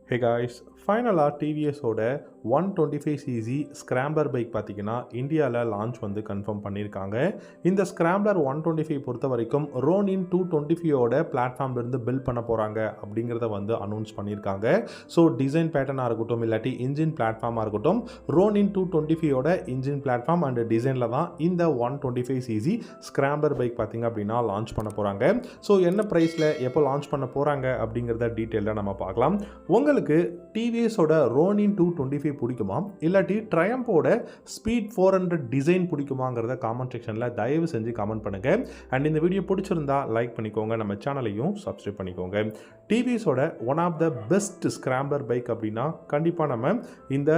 Hey guys, ஃபைனலாக டிவிஎஸோட 125cc scrambler bike பார்த்தீங்கன்னா இந்தியாவில் லான்ச் வந்து கன்ஃபார்ம் பண்ணியிருக்காங்க. இந்த ஸ்க்ராம்ப்ளர் 125 பொறுத்த வரைக்கும் ரோனின் 225ஓட பிளாட்ஃபார்ம்லேருந்து பில்ட் பண்ண போகிறாங்க அப்படிங்கிறத வந்து அனௌன்ஸ் பண்ணியிருக்காங்க. ஸோ டிசைன் பேட்டர்னாக இருக்கட்டும் இல்லாட்டி இன்ஜின் பிளாட்ஃபார்மாக இருக்கட்டும் ரோனின் 225ஓட இன்ஜின் பிளாட்ஃபார்ம் அண்ட் டிசைனில் தான் இந்த 125cc ஸ்க்ராம்ப்ளர் பைக் பார்த்தீங்க அப்படின்னா லான்ச் பண்ண போகிறாங்க. ஸோ என்ன ப்ரைஸில் எப்போ லான்ச் பண்ண போகிறாங்க அப்படிங்கிறத டீட்டெயிலாக நம்ம பார்க்கலாம். உங்களுக்கு டிவிஎஸோட ரோனின் 225 பிடிக்குமா இல்லாட்டி ட்ரையம்போட ஸ்பீட் 400 டிசைன் பிடிக்குமாங்கிறத காமெண்ட் செக்ஷனில் தயவு செஞ்சு கமெண்ட் பண்ணுங்கள். அண்ட் இந்த வீடியோ பிடிச்சிருந்தா லைக் பண்ணிக்கோங்க, நம்ம சேனலையும் சப்ஸ்கிரைப் பண்ணிக்கோங்க. டிவிஎஸோட one of the best scrambler bike அப்படின்னா கண்டிப்பாக நம்ம இந்த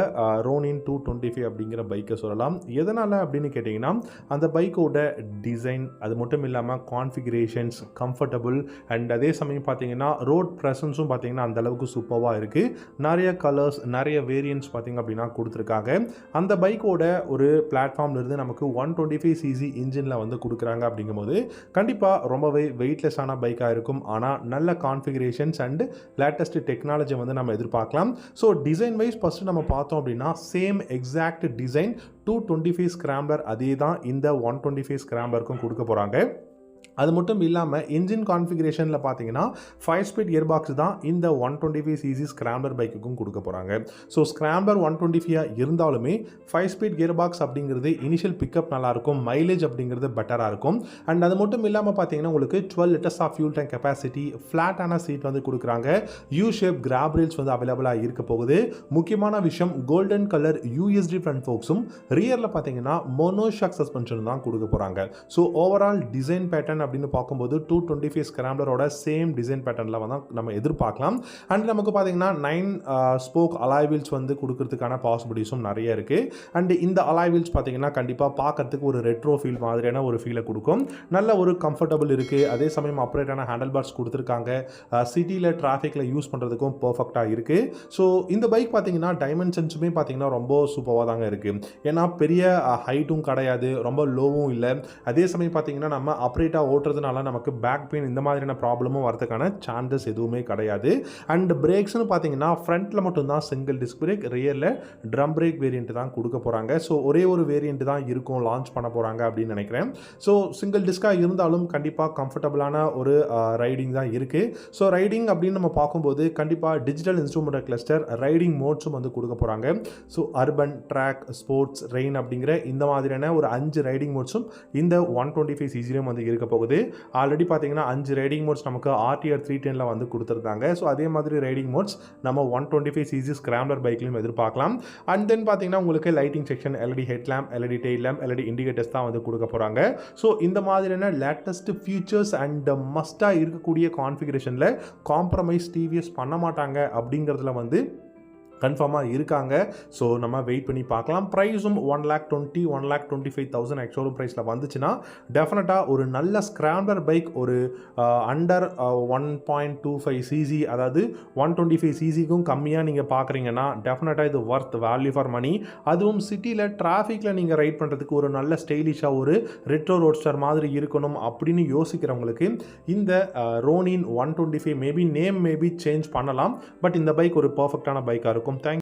ரோனின் 225 அப்படிங்கிற பைக்கை சொல்லலாம். எதனால் அப்படின்னு கேட்டிங்கன்னா அந்த பைக்கோட டிசைன், அது மட்டும் இல்லாமல் கான்ஃபிகரேஷன்ஸ், கம்ஃபர்டபுள் அண்ட் அதே சமயம் பார்த்தீங்கன்னா ரோட் ப்ரெசன்ஸும் பார்த்தீங்கன்னா அந்தளவுக்கு சூப்பராக இருக்குது. நிறைய கலர்ஸ், நிறைய வேரியன்ட்ஸ் பார்த்திங்க அப்படின்னா கொடுத்துருக்காங்க. அந்த பைக்கோட ஒரு பிளாட்ஃபார்ம்லேருந்து நமக்கு 125cc இன்ஜினில் வந்து கொடுக்குறாங்க. அப்படிங்கும்போது கண்டிப்பாக ரொம்பவே வெயிட்லெஸ்ஸான பைக்காக இருக்கும். ஆனால் நல்ல கான்ஃபிகரேஷன்ஸ் அண்ட் லேட்டஸ்ட் டெக்னாலஜி வந்து நம்ம எதிர்பார்க்கலாம். ஸோ டிசைன் வைஸ் ஃபஸ்ட்டு நம்ம பார்த்தோம் அப்படின்னா சேம் எக்ஸாக்ட் டிசைன் 225 ஸ்க்ராம்ப்ளர் அதே தான் இந்த 125 ஸ்க்ராம்ப்ளருக்கும் கொடுக்க போகிறாங்க. அது மட்டும் இல்லாமல் இன்ஜின் கான்ஃபிகரேஷனில் பார்த்தீங்கன்னா 5 ஸ்பீட் கியர் பாக்ஸ் தான் இந்த 125cc ஸ்க்ராம்ப்ளர் பைக்குக்கும் கொடுக்க போகிறாங்க. ஸோ ஸ்க்ராம்ப்ளர் 125 இருந்தாலுமே 5 ஸ்பீட் கியர் பாக்ஸ் அப்படிங்கிறது இனிஷியல் பிக்கப் நல்லாயிருக்கும், மைலேஜ் அப்படிங்கிறது பெட்டராக இருக்கும். அண்ட் அது மட்டும் இல்லாமல் பார்த்தீங்கன்னா உங்களுக்கு 12 litres of fuel tank capacity, ஃப்ளாட்டான சீட் வந்து கொடுக்குறாங்க. யூ ஷேப் கிராப் ரீல்ஸ் வந்து அவைலபிளாக இருக்க போகுது. முக்கியமான விஷயம் கோல்டன் கலர் யூஎஸ்டி ஃப்ரண்ட் ஃபோக்ஸும், ரியரில் பார்த்தீங்கன்னா மோனோஷாக் சஸ்பென்ஷன் தான் கொடுக்க போகிறாங்க. ஸோ ஓவரால் டிசைன் பேட்டர்ன் அப்படின்னு பார்க்கும்போது 225 ஸ்க்ராம்ப்ளரோட சேம் டிசைன் பேட்டர்னில் வந்து நம்ம எதிர்பார்க்கலாம். அண்ட் நமக்கு பார்த்தீங்கன்னா 9 ஸ்போக் அலாய் வீல்ஸ் வந்து கொடுக்கறதுக்கான பாசிபிலிட்டிஸும் நிறைய இருக்குது. அண்ட் இந்த அலாய் வீல்ஸ் பார்த்தீங்கன்னா கண்டிப்பாக பார்க்கறதுக்கு ஒரு ரெட்ரோ ஃபீல் மாதிரியான ஒரு ஃபீலை கொடுக்கும். நல்ல ஒரு கம்ஃபர்டபுள் இருக்குது. அதே சமயம் அப்ரேட்டான ஹேண்டில் பார்ஸ் கொடுத்துருக்காங்க. சிட்டியில் டிராஃபிக்கில் யூஸ் பண்ணுறதுக்கும் பர்ஃபெக்டாக இருக்குது. ஸோ இந்த பைக் பார்த்தீங்கன்னா டைமென்ஷன்ஸுமே பார்த்தீங்கன்னா ரொம்ப சூப்பராக தாங்க இருக்குது. ஏன்னா பெரிய ஹைட்டும் கிடையாது, ரொம்ப லோவும் இல்லை. அதே சமயம் பார்த்தீங்கன்னா நம்ம அப்ரேட்டாக ஓட்டுறதுனால நமக்கு பேக் பெயின் இந்த மாதிரியான ப்ராப்ளமும் வரதுக்கான சான்சஸ் எதுவுமே கிடையாது. அண்ட் பிரேக்ஸ்னு பார்த்தீங்கன்னா ஃப்ரண்ட்டில் மட்டும்தான் சிங்கிள் டிஸ்க் பிரேக், ரியரில் ட்ரம் பிரேக் வேரியண்ட் தான் கொடுக்க போகிறாங்க. ஸோ ஒரே ஒரு வேரியண்ட் தான் இருக்கும் லான்ச் பண்ண போகிறாங்க அப்படின்னு நினைக்கிறேன். ஸோ சிங்கிள் டிஸ்காக இருந்தாலும் கண்டிப்பாக கம்ஃபர்டபுளான ஒரு ரைடிங் தான் இருக்குது. ஸோ ரைடிங் அப்படின்னு நம்ம பார்க்கும்போது கண்டிப்பாக டிஜிட்டல் இன்ஸ்ட்ருமெண்ட் கிளஸ்டர், ரைடிங் மோட்ஸும் வந்து கொடுக்க போகிறாங்க. So urban, track, sports, rain அப்படிங்கிற இந்த மாதிரியான ஒரு 5 ரைடிங் மோட்ஸும் இந்த 125cc வந்து இருக்க போகுது. ஆல்ரெடி பார்த்தீங்கன்னா 5 ரைடிங் மோட்ஸ் நமக்கு RTR 310ல வந்து கொடுத்துருந்தாங்க. ஸோ அதே மாதிரி ரைடிங் மோட்ஸ் நம்ம 125cc ஸ்க்ராம்ப்ளர் பைக்லையும் எதிர்பார்க்கலாம். அண்ட் தென் பார்த்தீங்கன்னா உங்களுக்கு lighting section, LED head lamp, LED tail lamp, LED indicators தான் வந்து கொடுக்க போகிறாங்க. ஸோ இந்த மாதிரியான லேட்டஸ்ட் ஃபீச்சர்ஸ் அண்ட் மஸ்டாக இருக்கக்கூடிய கான்ஃபிகரேஷனில் காம்ப்ரமைஸ் டிவிஎஸ் பண்ண மாட்டாங்க அப்படிங்கிறதுல வந்து கன்ஃபார்மாக இருக்காங்க. ஸோ நம்ம வெயிட் பண்ணி பார்க்கலாம். ப்ரைஸும் 1,20,000 1,25,000 எக்ஸ்ஷோரூம் ப்ரைஸில் வந்துச்சுன்னா டெஃபினட்டாக ஒரு நல்ல ஸ்க்ராம்ப்ளர் பைக் ஒரு அண்டர் 1.25cc, அதாவது 125cc கம்மியாக நீங்கள் பார்க்குறீங்கன்னா டெஃபினட்டாக இது ஒர்த் வேல்யூ ஃபார் மணி. அதுவும் சிட்டியில் டிராஃபிக்கில் நீங்கள் ரைட் பண்ணுறதுக்கு ஒரு நல்ல ஸ்டைலிஷாக ஒரு ரெட்ரோ ரோட்ஸ்டர் மாதிரி இருக்கணும் அப்படின்னு யோசிக்கிறவங்களுக்கு இந்த ronin 125 maybe name maybe change பண்ணலாம். பட் இந்த பைக் ஒரு பர்ஃபெக்டான பைக்காக இருக்கும். Thank